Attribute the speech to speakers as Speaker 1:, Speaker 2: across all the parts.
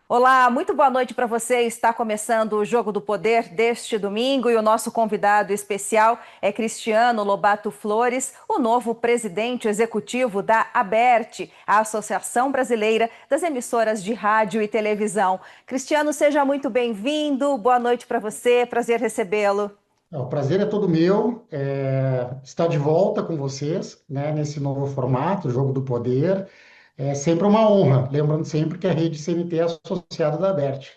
Speaker 1: Olá, muito boa noite para você. Está começando o Jogo do Poder deste domingo e o nosso convidado especial é Cristiano Lobato Flores, o novo presidente executivo da ABERT, a Associação Brasileira das Emissoras de Rádio e Televisão. Cristiano, seja muito bem-vindo. Boa noite para você. Prazer recebê-lo.
Speaker 2: O prazer é todo meu, estar de volta com vocês, né, nesse novo formato, Jogo do Poder. É sempre uma honra, lembrando sempre que a rede CNT é associada da ABERT.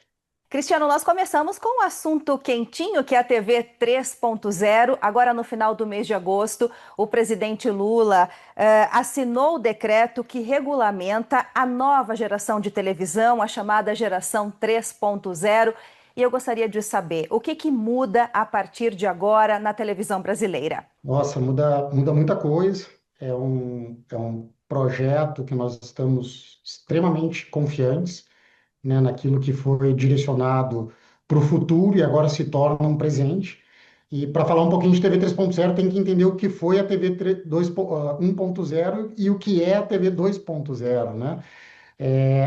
Speaker 1: Cristiano, nós começamos com um assunto quentinho, que é a TV 3.0. Agora, no final do mês de agosto, o presidente Lula assinou o decreto que regulamenta a nova geração de televisão, a chamada geração 3.0. E eu gostaria de saber o que muda a partir de agora na televisão brasileira.
Speaker 2: Nossa, muda muita coisa. É um projeto que nós estamos extremamente confiantes, né, naquilo que foi direcionado para o futuro e agora se torna um presente. E para falar um pouquinho de TV 3.0, tem que entender o que foi a TV 1.0 e o que é a TV 2.0, né?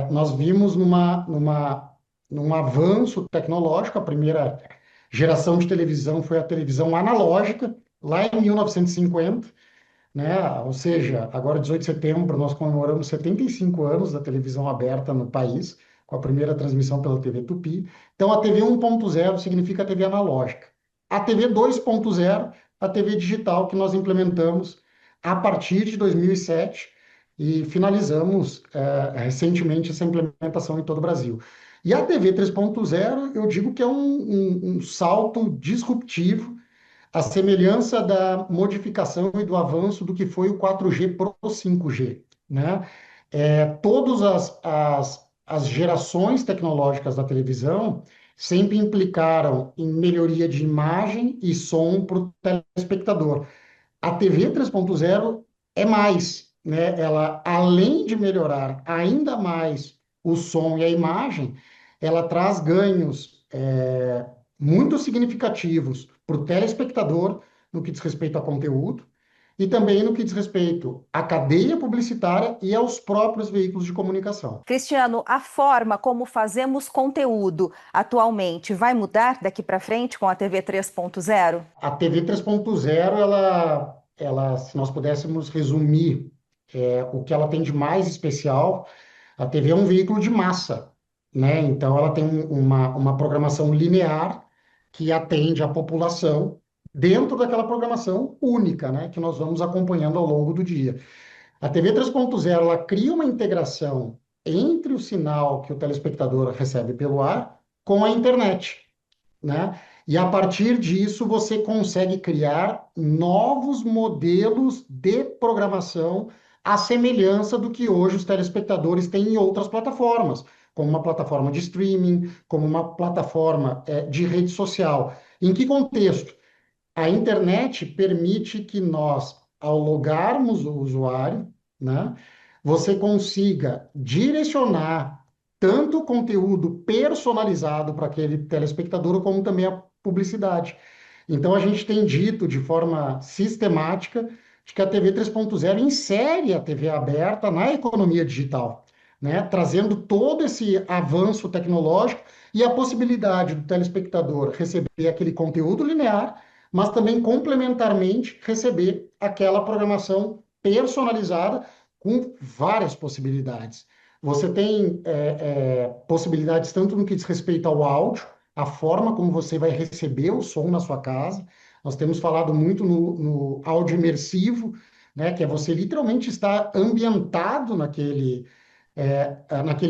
Speaker 2: Nós vimos num avanço tecnológico. A primeira geração de televisão foi a televisão analógica, lá em 1950, né? Ou seja, agora, 18 de setembro, nós comemoramos 75 anos da televisão aberta no país, com a primeira transmissão pela TV Tupi. Então, a TV 1.0 significa a TV analógica. A TV 2.0, a TV digital, que nós implementamos a partir de 2007 e finalizamos recentemente essa implementação em todo o Brasil. E a TV 3.0, eu digo que é um salto disruptivo, a semelhança da modificação e do avanço do que foi o 4G para o 5G, né? Todas as gerações tecnológicas da televisão sempre implicaram em melhoria de imagem e som para o telespectador. A TV 3.0 é mais, né? Ela, além de melhorar ainda mais o som e a imagem, ela traz ganhos muito significativos para o telespectador no que diz respeito a conteúdo e também no que diz respeito à cadeia publicitária e aos próprios veículos de comunicação.
Speaker 1: Cristiano, a forma como fazemos conteúdo atualmente vai mudar daqui para frente com a TV 3.0?
Speaker 2: A TV 3.0, se nós pudéssemos resumir o que ela tem de mais especial, a TV é um veículo de massa, né? Então, ela tem uma programação linear que atende a população dentro daquela programação única, né? Que nós vamos acompanhando ao longo do dia. A TV 3.0, ela cria uma integração entre o sinal que o telespectador recebe pelo ar com a internet, né? E a partir disso você consegue criar novos modelos de programação à semelhança do que hoje os telespectadores têm em outras plataformas, como uma plataforma de streaming, como uma plataforma de rede social. Em que contexto? A internet permite que nós, ao logarmos o usuário, né, você consiga direcionar tanto o conteúdo personalizado para aquele telespectador, como também a publicidade. Então, a gente tem dito de forma sistemática de que a TV 3.0 insere a TV aberta na economia digital, né, trazendo todo esse avanço tecnológico e a possibilidade do telespectador receber aquele conteúdo linear, mas também complementarmente receber aquela programação personalizada com várias possibilidades. Você tem possibilidades tanto no que diz respeito ao áudio, a forma como você vai receber o som na sua casa. Nós temos falado muito no áudio imersivo, né, que é você literalmente estar ambientado naquele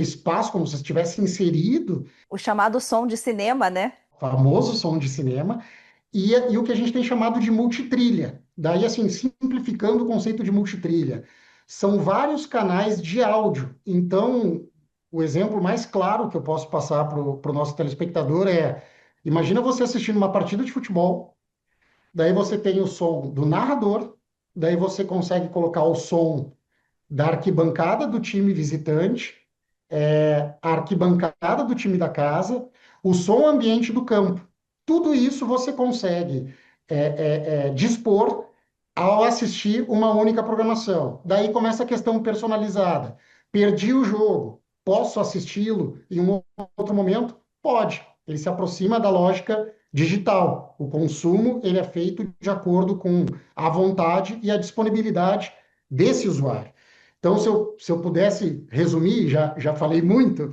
Speaker 2: espaço, como se estivesse inserido,
Speaker 1: O chamado som de cinema, né?
Speaker 2: famoso som de cinema, e o que a gente tem chamado de multitrilha. Daí, assim, simplificando o conceito de multitrilha, são vários canais de áudio. Então, o exemplo mais claro que eu posso passar para o nosso telespectador é: imagina você assistindo uma partida de futebol, daí você tem o som do narrador, daí você consegue colocar o som da arquibancada do time visitante, a arquibancada do time da casa, o som ambiente do campo. Tudo isso você consegue dispor ao assistir uma única programação. Daí começa a questão personalizada. Perdi o jogo. Posso assisti-lo em um outro momento? Pode. Ele se aproxima da lógica digital. O consumo ele é feito de acordo com a vontade e a disponibilidade desse usuário. Então, se eu pudesse resumir, já falei muito,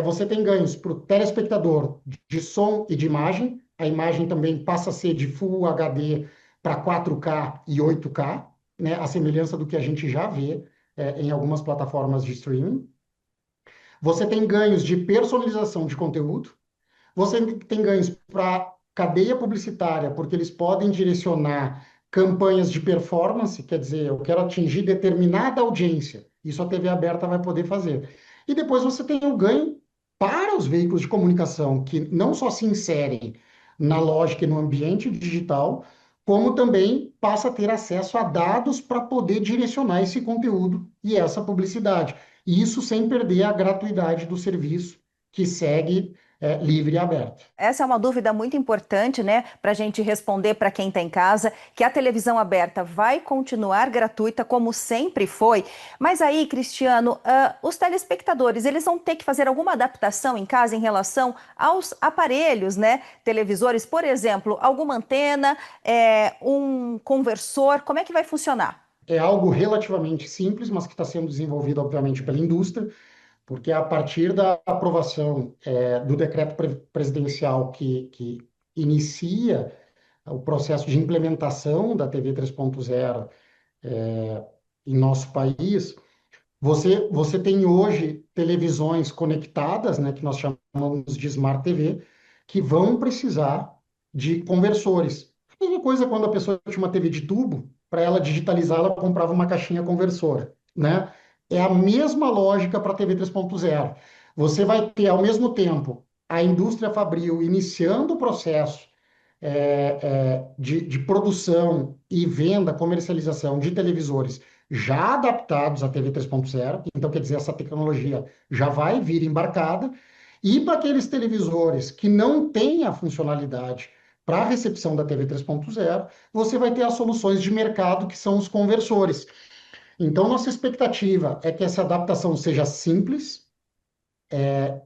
Speaker 2: você tem ganhos para o telespectador de som e de imagem. A imagem também passa a ser de Full HD para 4K e 8K, né? A semelhança do que a gente já vê em algumas plataformas de streaming. Você tem ganhos de personalização de conteúdo, você tem ganhos para cadeia publicitária, porque eles podem direcionar campanhas de performance, quer dizer, eu quero atingir determinada audiência. Isso a TV aberta vai poder fazer. E depois você tem o ganho para os veículos de comunicação, que não só se inserem na lógica e no ambiente digital, como também passa a ter acesso a dados para poder direcionar esse conteúdo e essa publicidade. E isso sem perder a gratuidade do serviço que segue livre e aberto.
Speaker 1: Essa é uma dúvida muito importante, né, para a gente responder para quem está em casa, que a televisão aberta vai continuar gratuita como sempre foi. Mas aí, Cristiano, os telespectadores, eles vão ter que fazer alguma adaptação em casa em relação aos aparelhos, né, televisores, por exemplo, alguma antena, um conversor, como é que vai funcionar?
Speaker 2: É algo relativamente simples, mas que está sendo desenvolvido, obviamente, pela indústria, porque a partir da aprovação do decreto presidencial que inicia o processo de implementação da TV 3.0 em nosso país, você tem hoje televisões conectadas, né, que nós chamamos de Smart TV, que vão precisar de conversores. A mesma coisa quando a pessoa tinha uma TV de tubo, para ela digitalizar, ela comprava uma caixinha conversora, né? É a mesma lógica para a TV 3.0. Você vai ter, ao mesmo tempo, a indústria fabril iniciando o processo de produção e venda, comercialização de televisores já adaptados à TV 3.0, então quer dizer, essa tecnologia já vai vir embarcada, e para aqueles televisores que não têm a funcionalidade para a recepção da TV 3.0, você vai ter as soluções de mercado que são os conversores. Então, nossa expectativa é que essa adaptação seja simples,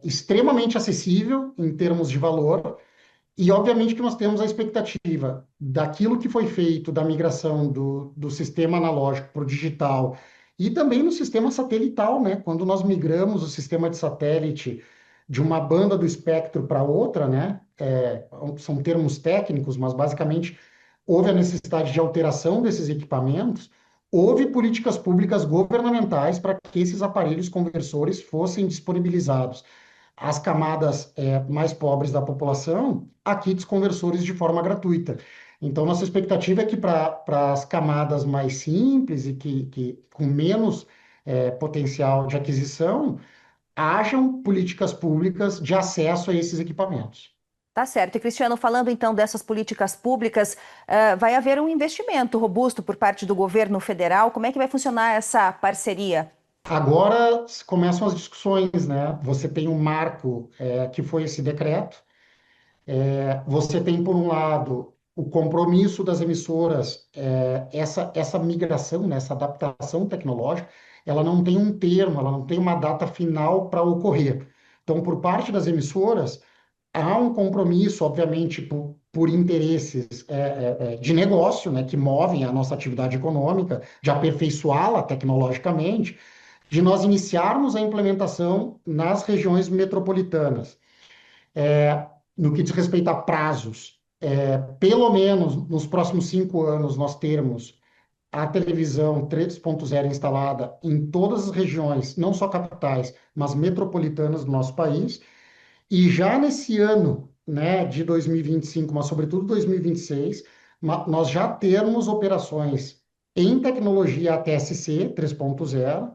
Speaker 2: extremamente acessível em termos de valor, e, obviamente, que nós temos a expectativa daquilo que foi feito, da migração do sistema analógico para o digital, e também no sistema satelital, né? Quando nós migramos o sistema de satélite de uma banda do espectro para outra, né? São termos técnicos, mas basicamente houve a necessidade de alteração desses equipamentos, houve políticas públicas governamentais para que esses aparelhos conversores fossem disponibilizados às camadas mais pobres da população a kits conversores de forma gratuita. Então, nossa expectativa é que para as camadas mais simples e que com menos potencial de aquisição, hajam políticas públicas de acesso a esses equipamentos.
Speaker 1: Tá certo. E, Cristiano, falando então dessas políticas públicas, vai haver um investimento robusto por parte do governo federal. Como é que vai funcionar essa parceria?
Speaker 2: Agora começam as discussões, né? Você tem um marco que foi esse decreto. Você tem, por um lado, o compromisso das emissoras, essa migração, né, essa adaptação tecnológica, ela não tem um termo, ela não tem uma data final para ocorrer. Então, por parte das emissoras, há um compromisso, obviamente, por interesses de negócio, né, que movem a nossa atividade econômica, de aperfeiçoá-la tecnologicamente, de nós iniciarmos a implementação nas regiões metropolitanas. No que diz respeito a prazos, pelo menos nos próximos 5 anos nós termos a televisão 3.0 instalada em todas as regiões, não só capitais, mas metropolitanas do nosso país. E já nesse ano, né, de 2025, mas sobretudo 2026, nós já temos operações em tecnologia ATSC 3.0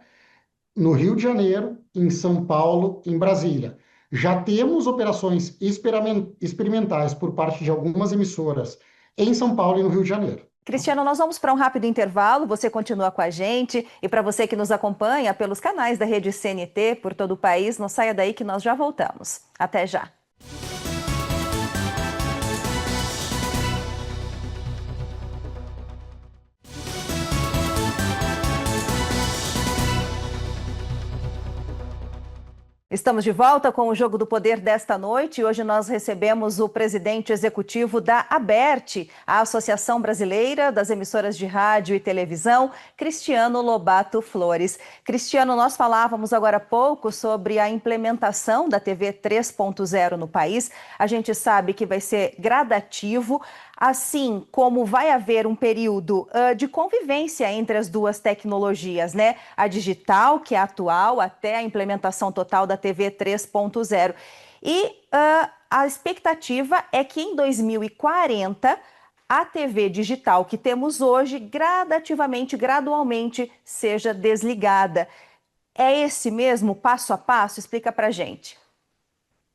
Speaker 2: no Rio de Janeiro, em São Paulo, em Brasília. Já temos operações experimentais por parte de algumas emissoras em São Paulo e no Rio de Janeiro.
Speaker 1: Cristiano, nós vamos para um rápido intervalo. Você continua com a gente. E para você que nos acompanha pelos canais da rede CNT por todo o país, não saia daí que nós já voltamos. Até já. Estamos de volta com o Jogo do Poder desta noite. Hoje nós recebemos o presidente executivo da ABERT, a Associação Brasileira das Emissoras de Rádio e Televisão, Cristiano Lobato Flores. Cristiano, nós falávamos agora há pouco sobre a implementação da TV 3.0 no país. A gente sabe que vai ser gradativo, assim como vai haver um período de convivência entre as duas tecnologias, né? A digital, que é atual, até a implementação total da TV 3.0. E a expectativa é que em 2040 a TV digital que temos hoje gradativamente, gradualmente seja desligada. É esse mesmo passo a passo? Explica pra gente.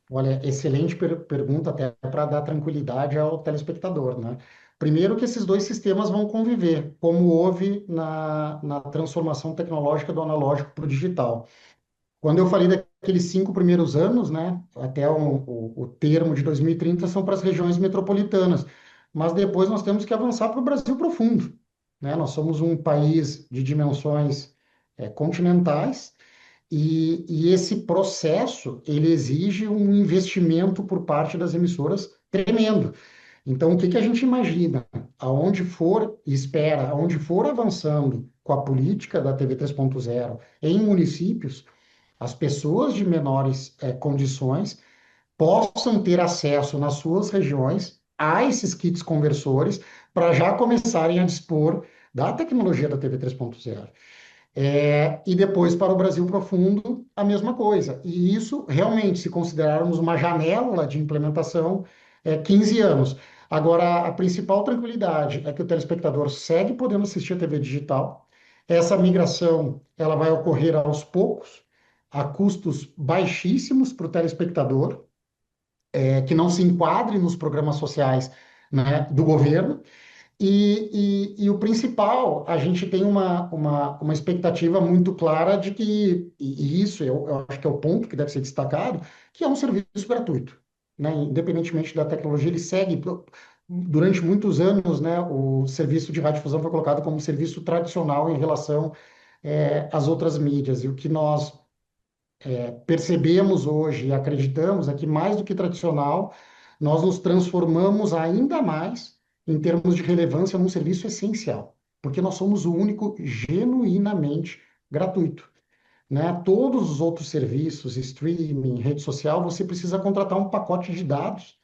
Speaker 2: Olha, excelente pergunta, até para dar tranquilidade ao telespectador, né? Primeiro que esses dois sistemas vão conviver, como houve na transformação tecnológica do analógico para o digital. Quando eu falei daqueles 5 primeiros anos, né, até o termo de 2030 são para as regiões metropolitanas, mas depois nós temos que avançar para o Brasil profundo, né? Nós somos um país de dimensões continentais e esse processo ele exige um investimento por parte das emissoras tremendo. Então, o que que a gente imagina? Aonde for, espera, aonde for avançando com a política da TV 3.0 em municípios, as pessoas de menores condições possam ter acesso nas suas regiões a esses kits conversores para já começarem a dispor da tecnologia da TV 3.0. E depois para o Brasil profundo, a mesma coisa. E isso, realmente, se considerarmos uma janela de implementação, 15 anos. Agora, a principal tranquilidade é que o telespectador segue podendo assistir a TV digital. Essa migração, ela vai ocorrer aos poucos, a custos baixíssimos para o telespectador, que não se enquadre nos programas sociais, né, do governo. E o principal, a gente tem uma expectativa muito clara de que, e isso eu acho que é o ponto que deve ser destacado, que é um serviço gratuito, né? Independentemente da tecnologia, ele segue, durante muitos anos, né, o serviço de radiodifusão foi colocado como um serviço tradicional em relação às outras mídias, e o que nós percebemos hoje e acreditamos é que, mais do que tradicional, nós nos transformamos ainda mais em termos de relevância num serviço essencial, porque nós somos o único genuinamente gratuito, né? Todos os outros serviços, streaming, rede social, você precisa contratar um pacote de dados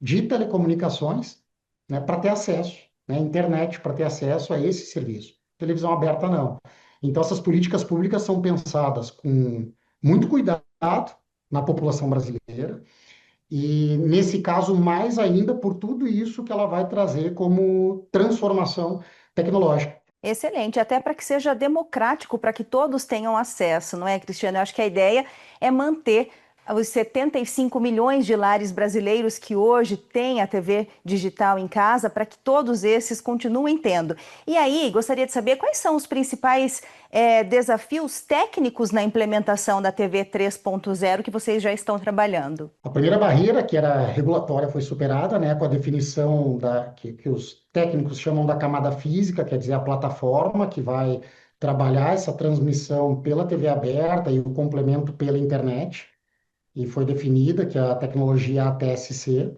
Speaker 2: de telecomunicações, né, para ter acesso, né, internet para ter acesso a esse serviço. Televisão aberta não. Então essas políticas públicas são pensadas com muito cuidado na população brasileira e nesse caso mais ainda por tudo isso que ela vai trazer como transformação tecnológica.
Speaker 1: Excelente, até para que seja democrático, para que todos tenham acesso, não é, Cristiano? Eu acho que a ideia é manter os 75 milhões de lares brasileiros que hoje têm a TV digital em casa, para que todos esses continuem tendo. E aí, gostaria de saber quais são os principais desafios técnicos na implementação da TV 3.0 que vocês já estão trabalhando.
Speaker 2: A primeira barreira, que era regulatória, foi superada, né, com a definição que os técnicos chamam da camada física, quer dizer, a plataforma que vai trabalhar essa transmissão pela TV aberta e o complemento pela internet, e foi definida, que é a tecnologia ATSC.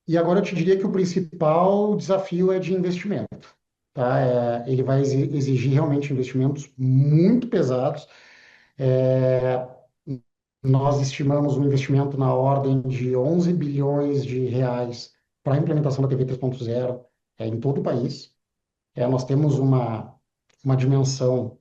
Speaker 2: E agora eu te diria que o principal desafio é de investimento, tá? Ele vai exigir realmente investimentos muito pesados. É, Nós estimamos um investimento na ordem de 11 bilhões de reais para a implementação da TV 3.0 em todo o país. Nós temos uma dimensão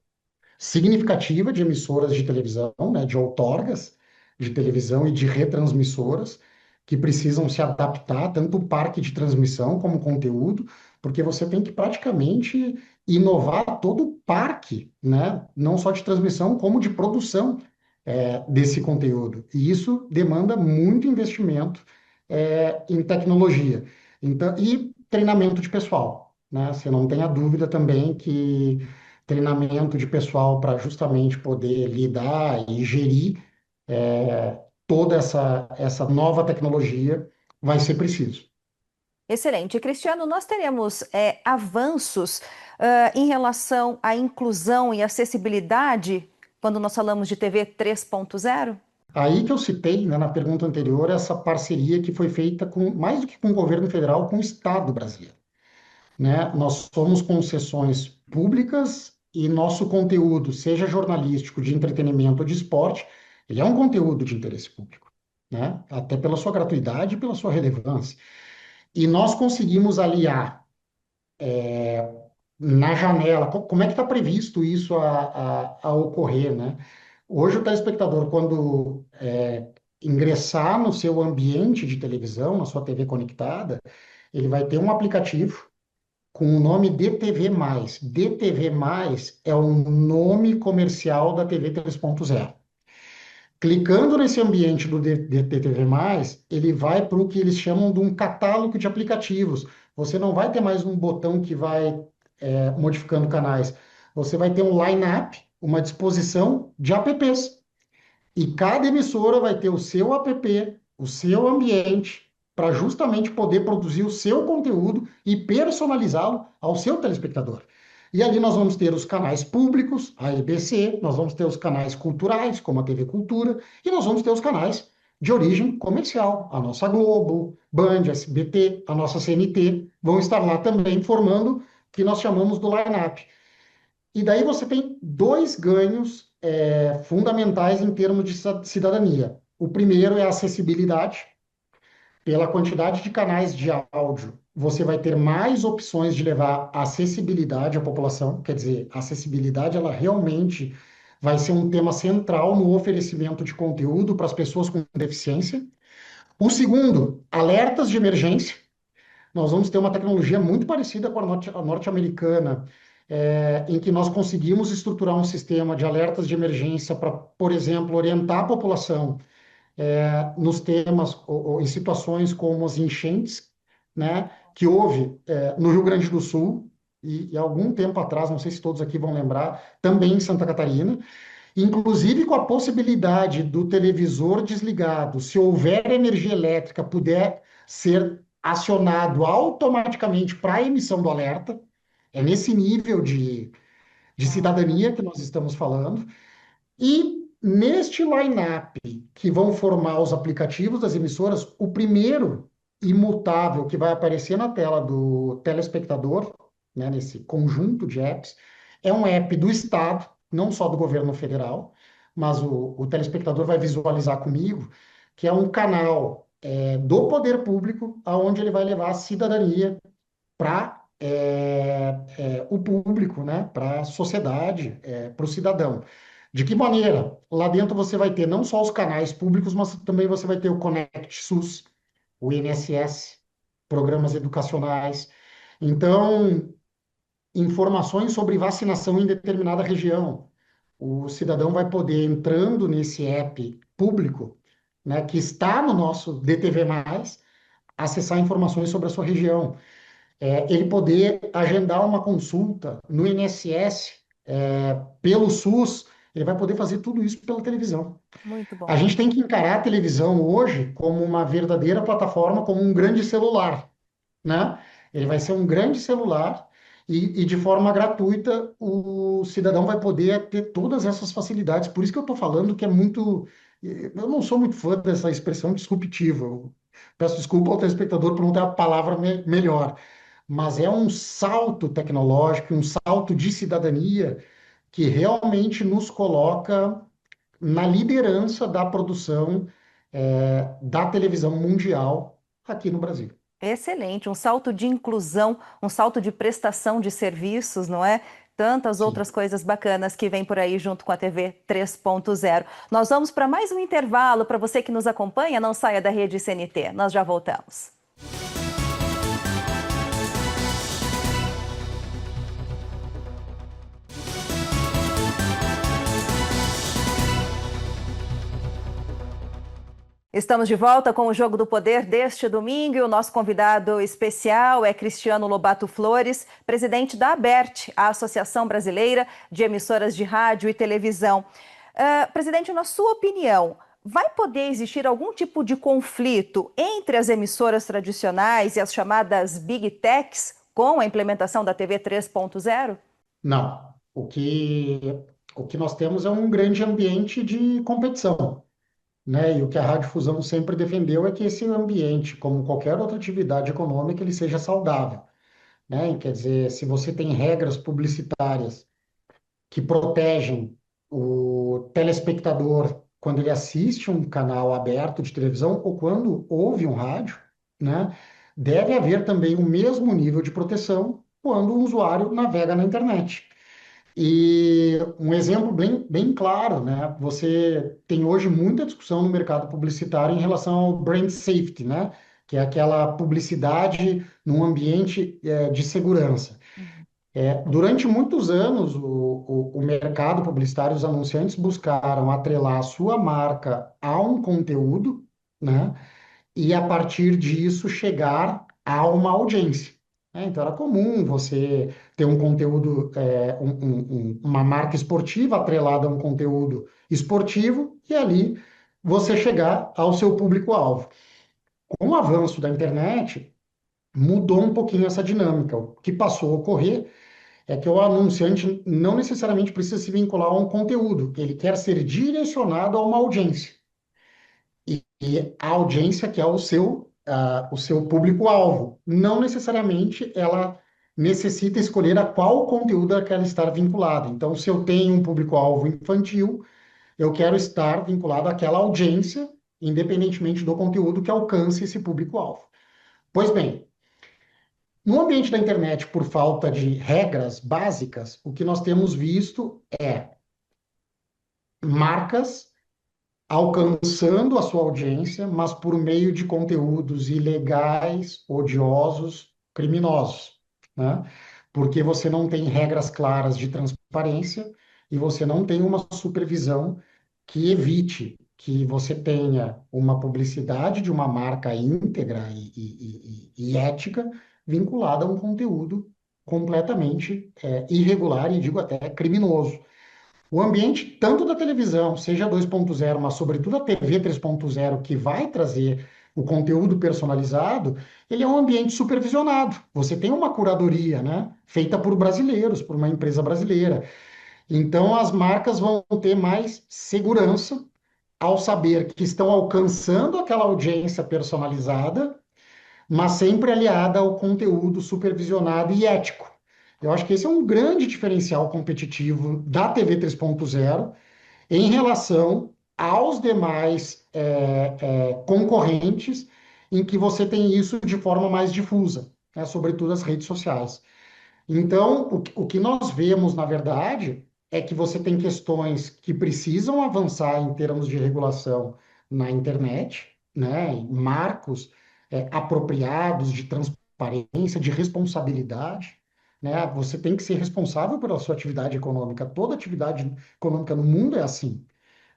Speaker 2: significativa de emissoras de televisão, né, de outorgas de televisão e de retransmissoras que precisam se adaptar, tanto o parque de transmissão como o conteúdo, porque você tem que praticamente inovar todo o parque, né, não só de transmissão, como de produção desse conteúdo. E isso demanda muito investimento em tecnologia. Então, e treinamento de pessoal, né? Você não tenha dúvida também que treinamento de pessoal para justamente poder lidar e gerir toda essa nova tecnologia vai ser preciso.
Speaker 1: Excelente. Cristiano, nós teremos avanços em relação à inclusão e acessibilidade quando nós falamos de TV 3.0?
Speaker 2: Aí que eu citei, né, na pergunta anterior, essa parceria que foi feita com, mais do que com o governo federal, com o Estado brasileiro, né? Nós somos concessões públicas e nosso conteúdo, seja jornalístico, de entretenimento ou de esporte, ele é um conteúdo de interesse público, né? Até pela sua gratuidade e pela sua relevância. E nós conseguimos aliar na janela, como é que está previsto isso a ocorrer, né? Hoje o telespectador, quando ingressar no seu ambiente de televisão, na sua TV conectada, ele vai ter um aplicativo com o nome DTV+. DTV+, é o nome comercial da TV 3.0. Clicando nesse ambiente do DTV+, ele vai para o que eles chamam de um catálogo de aplicativos. Você não vai ter mais um botão que vai modificando canais. Você vai ter um line-up, uma disposição de apps. E cada emissora vai ter o seu app, o seu ambiente, para justamente poder produzir o seu conteúdo e personalizá-lo ao seu telespectador. E ali nós vamos ter os canais públicos, a EBC, nós vamos ter os canais culturais, como a TV Cultura, e nós vamos ter os canais de origem comercial, a nossa Globo, Band, SBT, a nossa CNT, vão estar lá também formando o que nós chamamos do line-up. E daí você tem dois ganhos fundamentais em termos de cidadania. O primeiro é a acessibilidade. Pela quantidade de canais de áudio, você vai ter mais opções de levar acessibilidade à população. Quer dizer, a acessibilidade, ela realmente vai ser um tema central no oferecimento de conteúdo para as pessoas com deficiência. O segundo, alertas de emergência. Nós vamos ter uma tecnologia muito parecida com a norte-americana, em que nós conseguimos estruturar um sistema de alertas de emergência para, por exemplo, orientar a população nos temas ou em situações como as enchentes, né, que houve no Rio Grande do Sul e algum tempo atrás, não sei se todos aqui vão lembrar, também em Santa Catarina, inclusive com a possibilidade do televisor desligado, se houver energia elétrica, puder ser acionado automaticamente para a emissão do alerta. É nesse nível de cidadania que nós estamos falando. E neste line-up que vão formar os aplicativos das emissoras, o primeiro imutável que vai aparecer na tela do telespectador, né, nesse conjunto de apps, é um app do Estado, não só do governo federal, mas o telespectador vai visualizar comigo, que é um canal do poder público, aonde ele vai levar a cidadania para o público, né, para a sociedade, para o cidadão. De que maneira? Lá dentro você vai ter não só os canais públicos, mas também você vai ter o Conect SUS, o INSS, programas educacionais. Então, informações sobre vacinação em determinada região. O cidadão vai poder, entrando nesse app público, né, que está no nosso DTV+, acessar informações sobre a sua região. Ele poder agendar uma consulta no INSS, pelo SUS, ele vai poder fazer tudo isso pela televisão.
Speaker 1: Muito
Speaker 2: A
Speaker 1: bom.
Speaker 2: gente tem que encarar a televisão hoje como uma verdadeira plataforma, como um grande celular, né? Ele vai ser um grande celular e de forma gratuita o cidadão vai poder ter todas essas facilidades. Por isso que eu estou falando que é muito. Eu não sou muito fã dessa expressão disruptiva. Eu peço desculpa ao telespectador por não ter a palavra melhor, mas é um salto tecnológico, um salto de cidadania que realmente nos coloca na liderança da produção da televisão mundial aqui no Brasil.
Speaker 1: Excelente, um salto de inclusão, um salto de prestação de serviços, não é? Tantas
Speaker 2: Sim.
Speaker 1: outras coisas bacanas que vem por aí junto com a TV 3.0. Nós vamos para mais um intervalo. Para você que nos acompanha, não saia da rede CNT. Nós já voltamos. Estamos de volta com o Jogo do Poder deste domingo e o nosso convidado especial é Cristiano Lobato Flores, presidente da ABERT, a Associação Brasileira de Emissoras de Rádio e Televisão. Presidente, na sua opinião, vai poder existir algum tipo de conflito entre as emissoras tradicionais e as chamadas Big Techs com a implementação da TV 3.0?
Speaker 2: Não. O que nós temos é um grande ambiente de competição, né? E o que a radiodifusão sempre defendeu é que esse ambiente, como qualquer outra atividade econômica, ele seja saudável, né? Quer dizer, se você tem regras publicitárias que protegem o telespectador quando ele assiste um canal aberto de televisão ou quando ouve um rádio, né? Deve haver também o mesmo nível de proteção quando o usuário navega na internet. E um exemplo bem claro, né? Você tem hoje muita discussão no mercado publicitário em relação ao brand safety, né? Que é aquela publicidade num ambiente de segurança. Durante muitos anos, o mercado publicitário, os anunciantes buscaram atrelar a sua marca a um conteúdo, né? E a partir disso chegar a uma audiência, né? Então era comum você ter um conteúdo, uma marca esportiva atrelada a um conteúdo esportivo e ali você chegar ao seu público-alvo. Com o avanço da internet, mudou um pouquinho essa dinâmica. O que passou a ocorrer é que o anunciante não necessariamente precisa se vincular a um conteúdo, ele quer ser direcionado a uma audiência. E a audiência que é o seu público-alvo. Não necessariamente ela necessita escolher a qual conteúdo ela quer estar vinculada. Então, se eu tenho um público-alvo infantil, eu quero estar vinculado àquela audiência, independentemente do conteúdo que alcance esse público-alvo. Pois bem, no ambiente da internet, por falta de regras básicas, o que nós temos visto é marcas alcançando a sua audiência, mas por meio de conteúdos ilegais, odiosos, criminosos, né? Porque você não tem regras claras de transparência e você não tem uma supervisão que evite que você tenha uma publicidade de uma marca íntegra e ética vinculada a um conteúdo completamente irregular e digo até criminoso. O ambiente, tanto da televisão, seja 2.0, mas sobretudo a TV 3.0, que vai trazer o conteúdo personalizado, ele é um ambiente supervisionado. Você tem uma curadoria, né, feita por brasileiros, por uma empresa brasileira. Então, as marcas vão ter mais segurança ao saber que estão alcançando aquela audiência personalizada, mas sempre aliada ao conteúdo supervisionado e ético. Eu acho que esse é um grande diferencial competitivo da TV 3.0 em relação aos demais concorrentes, em que você tem isso de forma mais difusa, né, sobretudo as redes sociais. Então, o que nós vemos, na verdade, é que você tem questões que precisam avançar em termos de regulação na internet, né? Marcos apropriados de transparência, de responsabilidade, né? Você tem que ser responsável pela sua atividade econômica. Toda atividade econômica no mundo é assim,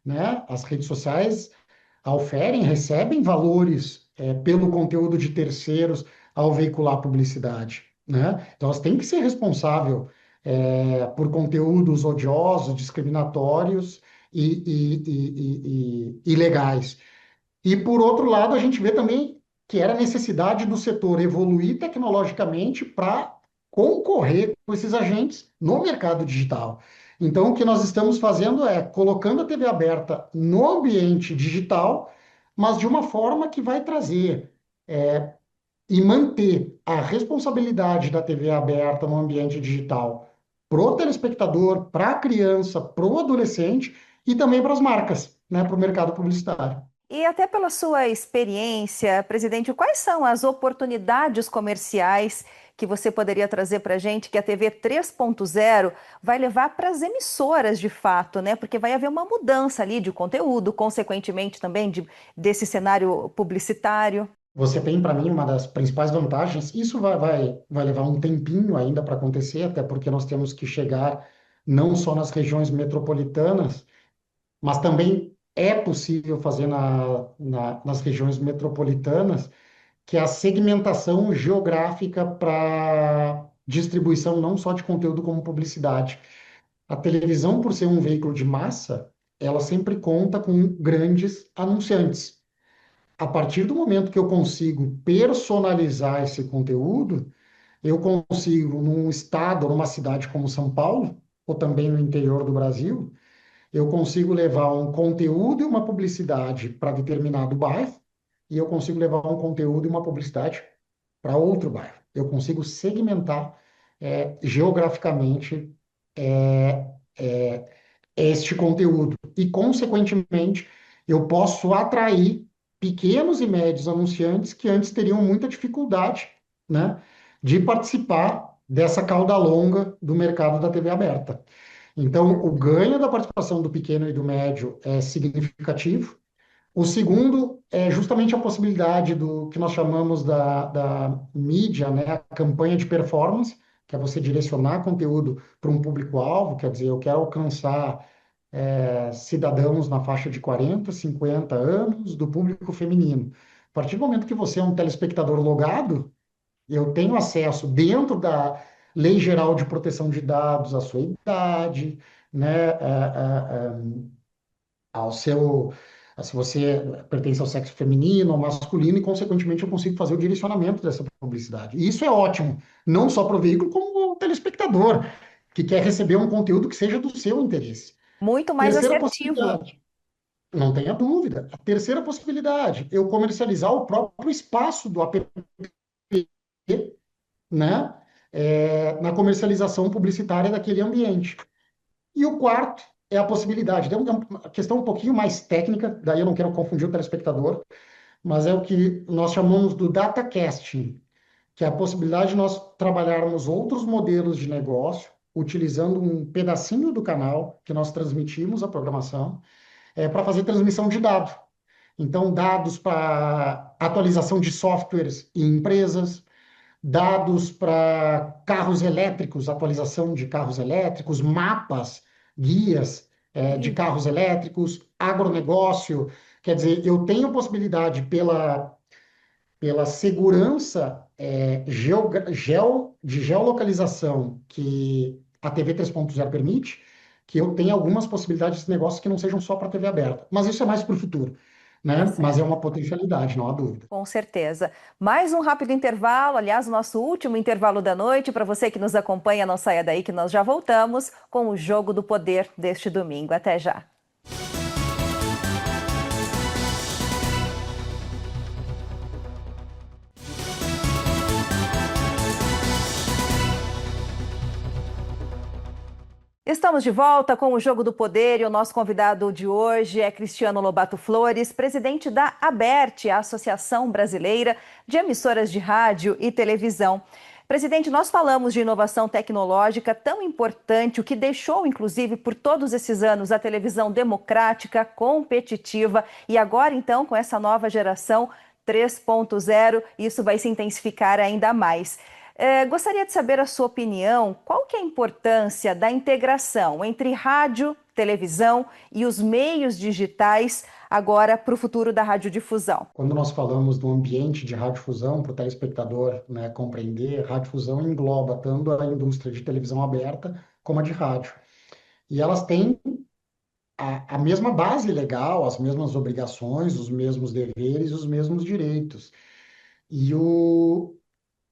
Speaker 2: né? As redes sociais oferem, recebem valores pelo conteúdo de terceiros ao veicular publicidade, né? Então, elas têm que ser responsável por conteúdos odiosos, discriminatórios e ilegais. E, por outro lado, a gente vê também que era necessidade do setor evoluir tecnologicamente para concorrer com esses agentes no mercado digital. Então, o que nós estamos fazendo é colocando a TV aberta no ambiente digital, mas de uma forma que vai trazer e manter a responsabilidade da TV aberta no ambiente digital para o telespectador, para a criança, para o adolescente e também para as marcas, né, para o mercado publicitário.
Speaker 1: E até pela sua experiência, presidente, quais são as oportunidades comerciais que você poderia trazer para a gente que a TV 3.0 vai levar para as emissoras de fato, né? Porque vai haver uma mudança ali de conteúdo, consequentemente também desse cenário publicitário.
Speaker 2: Você tem, para mim, uma das principais vantagens. Isso vai levar um tempinho ainda para acontecer, até porque nós temos que chegar não só nas regiões metropolitanas, mas também é possível fazer nas regiões metropolitanas, que é a segmentação geográfica para distribuição não só de conteúdo como publicidade. A televisão, por ser um veículo de massa, ela sempre conta com grandes anunciantes. A partir do momento que eu consigo personalizar esse conteúdo, eu consigo, num estado, numa cidade como São Paulo, ou também no interior do Brasil, eu consigo levar um conteúdo e uma publicidade para determinado bairro, e eu consigo levar um conteúdo e uma publicidade para outro bairro. Eu consigo segmentar geograficamente é, é, este conteúdo. E, consequentemente, eu posso atrair pequenos e médios anunciantes que antes teriam muita dificuldade, né, de participar dessa cauda longa do mercado da TV aberta. Então, o ganho da participação do pequeno e do médio é significativo. O segundo é justamente a possibilidade do que nós chamamos da mídia, né, a campanha de performance, que é você direcionar conteúdo para um público-alvo, quer dizer, eu quero alcançar cidadãos na faixa de 40, 50 anos do público feminino. A partir do momento que você é um telespectador logado, eu tenho acesso dentro da Lei Geral de Proteção de Dados à sua idade, né, ao seu, se você pertence ao sexo feminino ou masculino, e, consequentemente, eu consigo fazer o direcionamento dessa publicidade. E isso é ótimo, não só para o veículo, como o telespectador, que quer receber um conteúdo que seja do seu interesse.
Speaker 1: Muito mais
Speaker 2: Terceira
Speaker 1: assertivo.
Speaker 2: possibilidade, não tenha dúvida. A terceira possibilidade, eu comercializar o próprio espaço do app, né, na comercialização publicitária daquele ambiente. E o quarto é a possibilidade, é uma questão um pouquinho mais técnica, daí eu não quero confundir o telespectador, mas é o que nós chamamos do data casting, que é a possibilidade de nós trabalharmos outros modelos de negócio, utilizando um pedacinho do canal que nós transmitimos a programação, para fazer transmissão de dados. Então, dados para atualização de softwares em empresas, dados para carros elétricos, atualização de carros elétricos, mapas, guias, de
Speaker 1: Sim.
Speaker 2: carros elétricos, agronegócio. Quer dizer, eu tenho possibilidade pela segurança de geolocalização que a TV 3.0 permite, que eu tenha algumas possibilidades de negócios que não sejam só para a TV aberta. Mas isso é mais para o futuro,
Speaker 1: Tá
Speaker 2: né? Mas é
Speaker 1: certo.
Speaker 2: uma potencialidade, não há dúvida.
Speaker 1: Com certeza. Mais um rápido intervalo, aliás, o nosso último intervalo da noite. Para você que nos acompanha, não saia daí que nós já voltamos com o Jogo do Poder deste domingo. Até já. Estamos de volta com o Jogo do Poder e o nosso convidado de hoje é Cristiano Lobato Flores, presidente da ABERT, a Associação Brasileira de Emissoras de Rádio e Televisão. Presidente, nós falamos de inovação tecnológica tão importante, o que deixou, inclusive, por todos esses anos, a televisão democrática, competitiva e agora, então, com essa nova geração 3.0, isso vai se intensificar ainda mais. Gostaria de saber a sua opinião, qual que é a importância da integração entre rádio, televisão e os meios digitais agora para o futuro da radiodifusão?
Speaker 2: Quando nós falamos do ambiente de radiodifusão, para o telespectador, né, compreender, radiodifusão engloba tanto a indústria de televisão aberta como a de rádio. E elas têm a mesma base legal, as mesmas obrigações, os mesmos deveres, os mesmos direitos. E,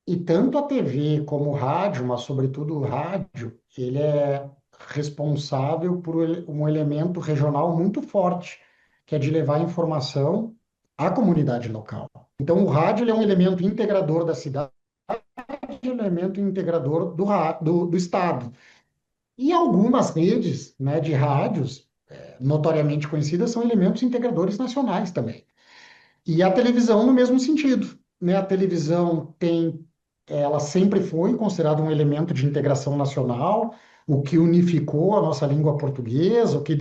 Speaker 2: e tanto a TV como o rádio, mas sobretudo o rádio, ele é responsável por um elemento regional muito forte, que é de levar informação à comunidade local. Então, o rádio ele é um elemento integrador da cidade, um elemento integrador do estado. E algumas redes, né, de rádios, notoriamente conhecidas, são elementos integradores nacionais também. E a televisão no mesmo sentido, né? A televisão ela sempre foi considerada um elemento de integração nacional, o que unificou a nossa língua portuguesa, o que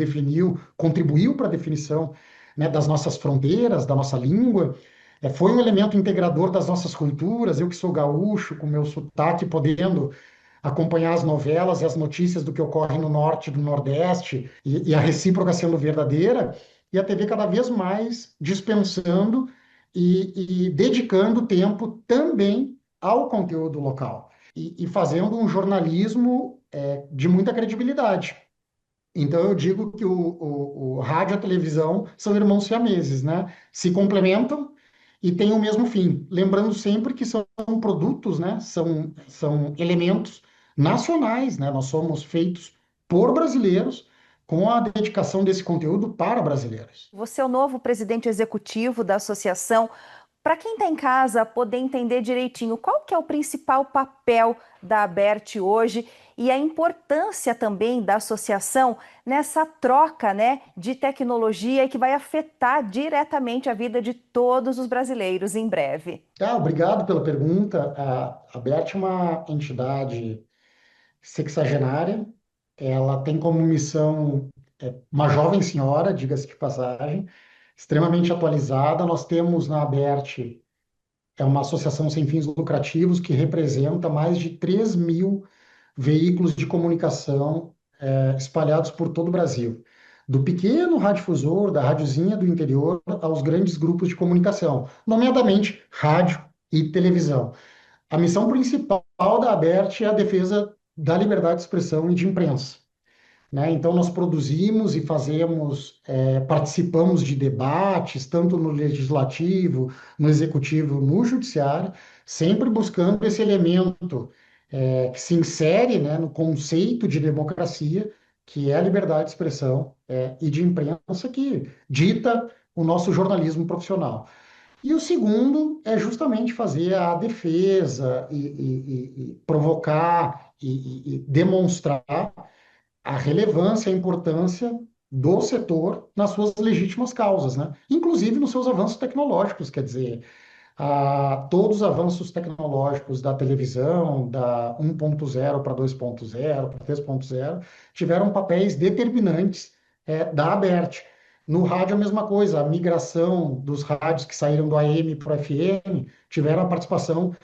Speaker 2: contribuiu para a definição, né, das nossas fronteiras, da nossa língua. Foi um elemento integrador das nossas culturas. Eu que sou gaúcho, com meu sotaque, podendo acompanhar as novelas e as notícias do que ocorre no norte e do nordeste, e a recíproca sendo verdadeira, e a TV cada vez mais dispensando e dedicando tempo também ao conteúdo local, e fazendo um jornalismo de muita credibilidade. Então, eu digo que o rádio e a televisão são irmãos siameses, né? Se complementam e têm o mesmo fim. Lembrando sempre que são produtos, né? São elementos nacionais, né? Nós somos feitos por brasileiros, com a dedicação desse conteúdo para brasileiros.
Speaker 1: Você é o novo presidente executivo da associação. Para quem está em casa poder entender direitinho, qual que é o principal papel da Abert hoje e a importância também da associação nessa troca, né, de tecnologia que vai afetar diretamente a vida de todos os brasileiros em breve.
Speaker 2: Obrigado pela pergunta. A BERT é uma entidade sexagenária, ela tem como missão uma jovem senhora, diga-se de passagem, extremamente atualizada. Nós temos na ABERT, é uma associação sem fins lucrativos que representa mais de 3.000 veículos de comunicação espalhados por todo o Brasil. Do pequeno radiodifusor, da radiozinha do interior, aos grandes grupos de comunicação, nomeadamente rádio e televisão. A missão principal da ABERT é a defesa da liberdade de expressão e de imprensa, né? Então, nós produzimos e fazemos, participamos de debates, tanto no legislativo, no executivo, no judiciário, sempre buscando esse elemento, que se insere, né, no conceito de democracia, que é a liberdade de expressão, e de imprensa, que dita o nosso jornalismo profissional. E o segundo é justamente fazer a defesa e provocar e demonstrar a relevância, a importância do setor nas suas legítimas causas, né? Inclusive nos seus avanços tecnológicos, quer dizer, todos os avanços tecnológicos da televisão, da 1.0 para 2.0, para 3.0, tiveram papéis determinantes da ABERT. No rádio, a mesma coisa, a migração dos rádios que saíram do AM para o FM tiveram a participação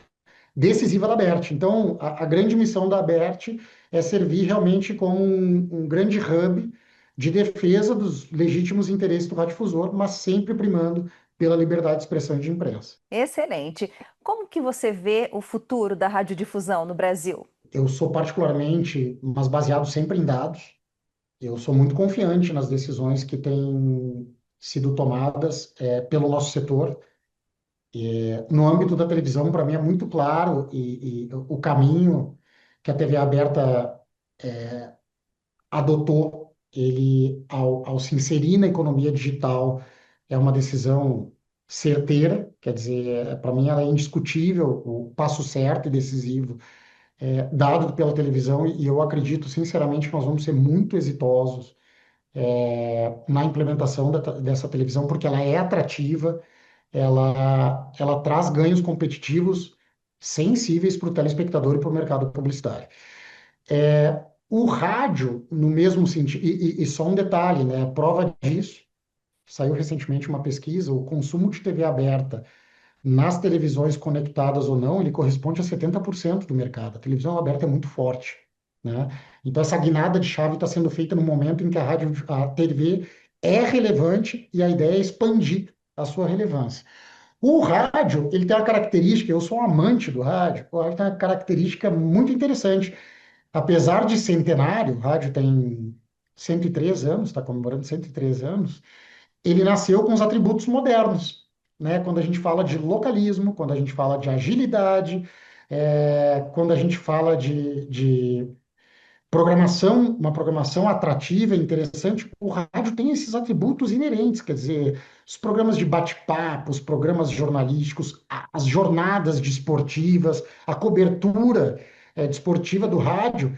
Speaker 2: decisiva da ABERT. Então, a grande missão da ABERT é servir realmente como um grande hub de defesa dos legítimos interesses do radiodifusor, mas sempre primando pela liberdade de expressão e de imprensa.
Speaker 1: Excelente. Como que você vê o futuro da radiodifusão no Brasil?
Speaker 2: Eu sou particularmente, mas baseado sempre em dados, eu sou muito confiante nas decisões que têm sido tomadas pelo nosso setor. No âmbito da televisão, para mim é muito claro e o caminho que a TV aberta adotou, ele ao se inserir na economia digital, é uma decisão certeira, quer dizer, para mim ela é indiscutível, o passo certo e decisivo dado pela televisão, e eu acredito sinceramente que nós vamos ser muito exitosos na implementação dessa televisão, porque ela é atrativa, ela traz ganhos competitivos sensíveis para o telespectador e para o mercado publicitário. O rádio, no mesmo sentido, e só um detalhe, né? Prova disso, saiu recentemente uma pesquisa, o consumo de TV aberta nas televisões conectadas ou não, ele corresponde a 70% do mercado. A televisão aberta é muito forte, né? Então, essa guinada de chave está sendo feita no momento em que a TV é relevante e a ideia é expandir a sua relevância. O rádio, ele tem uma característica, eu sou um amante do rádio, o rádio tem uma característica muito interessante. Apesar de centenário, o rádio tem 103 anos, está comemorando 103 anos, ele nasceu com os atributos modernos, né? Quando a gente fala de localismo, quando a gente fala de agilidade, quando a gente fala de programação, uma programação atrativa, interessante, o rádio tem esses atributos inerentes, quer dizer, os programas de bate-papo, os programas jornalísticos, as jornadas desportivas, a cobertura desportiva do rádio,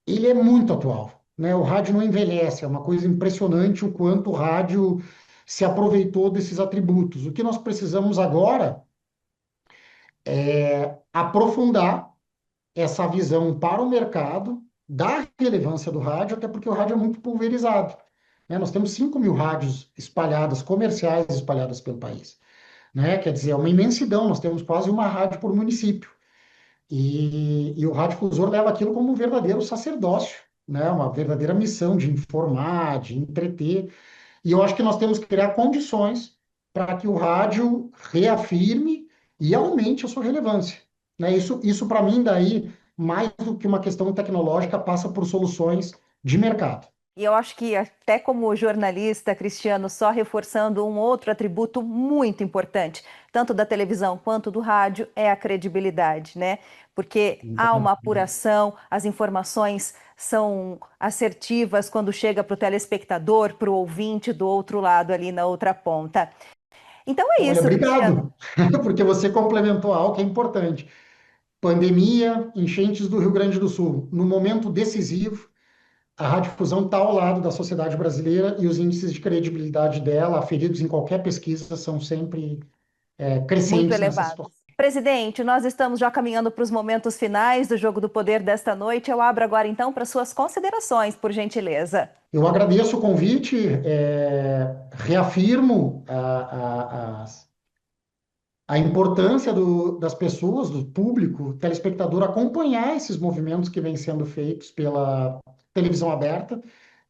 Speaker 2: ele é muito atual, né? O rádio não envelhece, é uma coisa impressionante o quanto o rádio se aproveitou desses atributos. O que nós precisamos agora é aprofundar essa visão para o mercado da relevância do rádio, até porque o rádio é muito pulverizado, né? Nós temos 5.000 rádios espalhadas, comerciais espalhadas pelo país, né? Quer dizer, é uma imensidão, nós temos quase uma rádio por município. E o radiodifusor leva aquilo como um verdadeiro sacerdócio, né? Uma verdadeira missão de informar, de entreter. E eu acho que nós temos que criar condições para que o rádio reafirme e aumente a sua relevância, né? Isso para mim, daí, mais do que uma questão tecnológica, passa por soluções de mercado.
Speaker 1: E eu acho que até como jornalista, Cristiano, só reforçando um outro atributo muito importante, tanto da televisão quanto do rádio, é a credibilidade, né? Porque há uma apuração, as informações são assertivas quando chega para o telespectador, para o ouvinte do outro lado ali na outra ponta. Então é
Speaker 2: Olha,
Speaker 1: isso, Cristiano.
Speaker 2: obrigado, porque você complementou algo que é importante. Pandemia, enchentes do Rio Grande do Sul. No momento decisivo, a radiodifusão está ao lado da sociedade brasileira e os índices de credibilidade dela, aferidos em qualquer pesquisa, são sempre
Speaker 1: Muito
Speaker 2: crescentes nessa
Speaker 1: elevados.
Speaker 2: situação.
Speaker 1: Presidente, nós estamos já caminhando para os momentos finais do Jogo do Poder desta noite. Eu abro agora então para suas considerações, por gentileza.
Speaker 2: Eu agradeço o convite, reafirmo a importância das pessoas, do público, telespectador, acompanhar esses movimentos que vêm sendo feitos pela televisão aberta.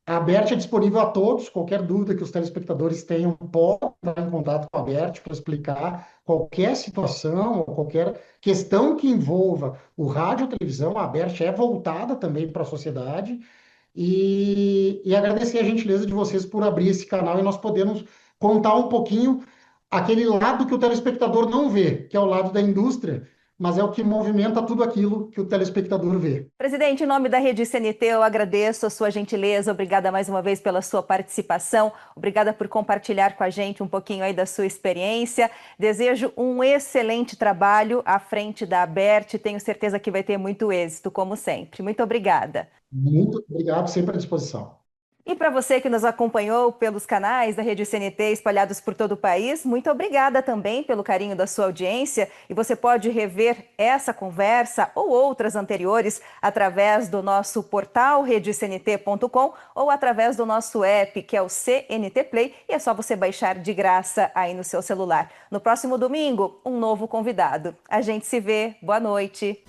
Speaker 2: A Aberte é disponível a todos. Qualquer dúvida que os telespectadores tenham, podem entrar em contato com a Aberte para explicar qualquer situação ou qualquer questão que envolva o rádio ou televisão. A Aberte é voltada também para a sociedade. E agradecer a gentileza de vocês por abrir esse canal e nós podemos contar um pouquinho aquele lado que o telespectador não vê, que é o lado da indústria, mas é o que movimenta tudo aquilo que o telespectador vê.
Speaker 1: Presidente, em nome da Rede CNT, eu agradeço a sua gentileza. Obrigada mais uma vez pela sua participação. Obrigada por compartilhar com a gente um pouquinho aí da sua experiência. Desejo um excelente trabalho à frente da Aberte. Tenho certeza que vai ter muito êxito, como sempre. Muito obrigada.
Speaker 2: Muito obrigado, sempre à disposição.
Speaker 1: E para você que nos acompanhou pelos canais da Rede CNT espalhados por todo o país, muito obrigada também pelo carinho da sua audiência. E você pode rever essa conversa ou outras anteriores através do nosso portal redecnt.com ou através do nosso app, que é o CNT Play, e é só você baixar de graça aí no seu celular. No próximo domingo, um novo convidado. A gente se vê. Boa noite.